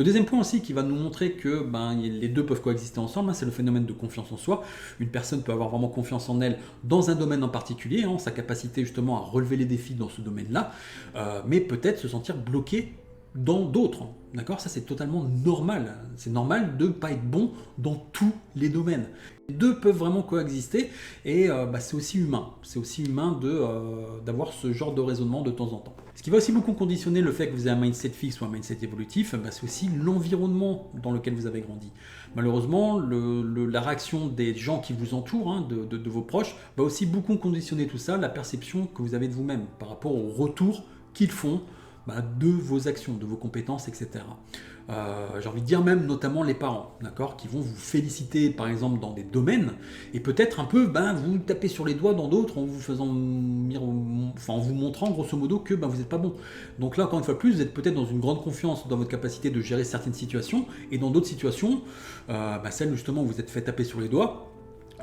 Le deuxième point aussi qui va nous montrer que les deux peuvent coexister ensemble, c'est le phénomène de confiance en soi. Une personne peut avoir vraiment confiance en elle dans un domaine en particulier, sa capacité justement à relever les défis dans ce domaine-là, mais peut-être se sentir bloqué dans d'autres. D'accord? Ça, c'est totalement normal. C'est normal de ne pas être bon dans tous les domaines. Les deux peuvent vraiment coexister et c'est aussi humain. C'est aussi humain d'avoir ce genre de raisonnement de temps en temps. Ce qui va aussi beaucoup conditionner le fait que vous ayez un mindset fixe ou un mindset évolutif, c'est aussi l'environnement dans lequel vous avez grandi. Malheureusement, la réaction des gens qui vous entourent, de vos proches, va aussi beaucoup conditionner tout ça, la perception que vous avez de vous-même par rapport au retour qu'ils font de vos actions, de vos compétences, etc. J'ai envie de dire même notamment les parents, d'accord, qui vont vous féliciter par exemple dans des domaines et peut-être un peu vous taper sur les doigts dans d'autres en vous en vous montrant grosso modo que vous n'êtes pas bon. Donc là encore une fois plus, vous êtes peut-être dans une grande confiance dans votre capacité de gérer certaines situations et dans d'autres situations, celles justement où vous êtes fait taper sur les doigts.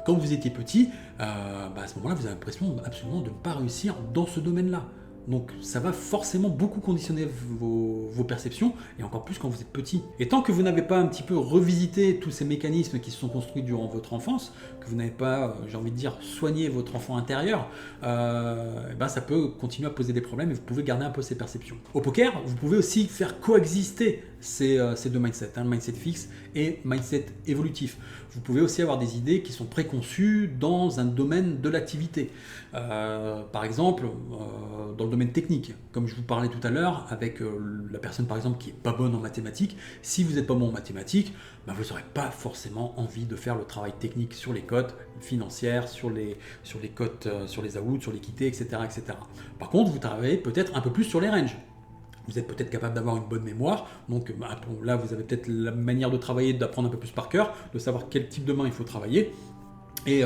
Quand vous étiez petit, à ce moment-là, vous avez l'impression absolument de ne pas réussir dans ce domaine-là. Donc ça va forcément beaucoup conditionner vos perceptions, et encore plus quand vous êtes petit. Et tant que vous n'avez pas un petit peu revisité tous ces mécanismes qui se sont construits durant votre enfance, que vous n'avez pas, j'ai envie de dire, soigné votre enfant intérieur, ça peut continuer à poser des problèmes et vous pouvez garder un peu ces perceptions. Au poker, vous pouvez aussi faire coexister ces deux mindsets, le mindset fixe et mindset évolutif. Vous pouvez aussi avoir des idées qui sont préconçues dans un domaine de l'activité. Par exemple, dans le domaine technique, comme je vous parlais tout à l'heure, avec la personne par exemple qui n'est pas bonne en mathématiques, si vous n'êtes pas bon en mathématiques, vous n'aurez pas forcément envie de faire le travail technique sur les cotes financières, sur les cotes, sur les outs, sur l'équité, etc., etc. Par contre, vous travaillez peut-être un peu plus sur les ranges. Vous êtes peut-être capable d'avoir une bonne mémoire, donc là vous avez peut-être la manière de travailler, d'apprendre un peu plus par cœur, de savoir quel type de main il faut travailler, et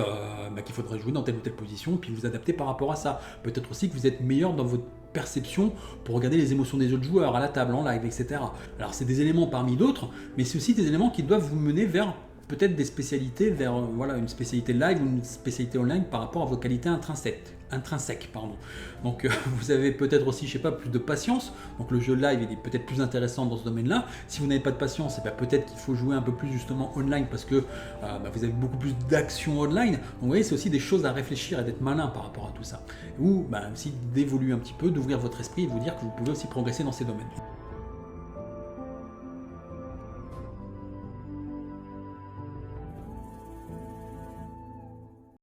qu'il faudrait jouer dans telle ou telle position, puis vous adapter par rapport à ça. Peut-être aussi que vous êtes meilleur dans votre perception pour regarder les émotions des autres joueurs à la table, en live, etc. Alors c'est des éléments parmi d'autres, mais c'est aussi des éléments qui doivent vous mener vers peut-être des spécialités, vers une spécialité live ou une spécialité online par rapport à vos qualités intrinsèques. Donc vous avez peut-être aussi, je sais pas, plus de patience. Donc le jeu live il est peut-être plus intéressant dans ce domaine-là. Si vous n'avez pas de patience, peut-être qu'il faut jouer un peu plus justement online parce que vous avez beaucoup plus d'actions online. Donc vous voyez, c'est aussi des choses à réfléchir et d'être malin par rapport à tout ça. Ou aussi d'évoluer un petit peu, d'ouvrir votre esprit et de vous dire que vous pouvez aussi progresser dans ces domaines.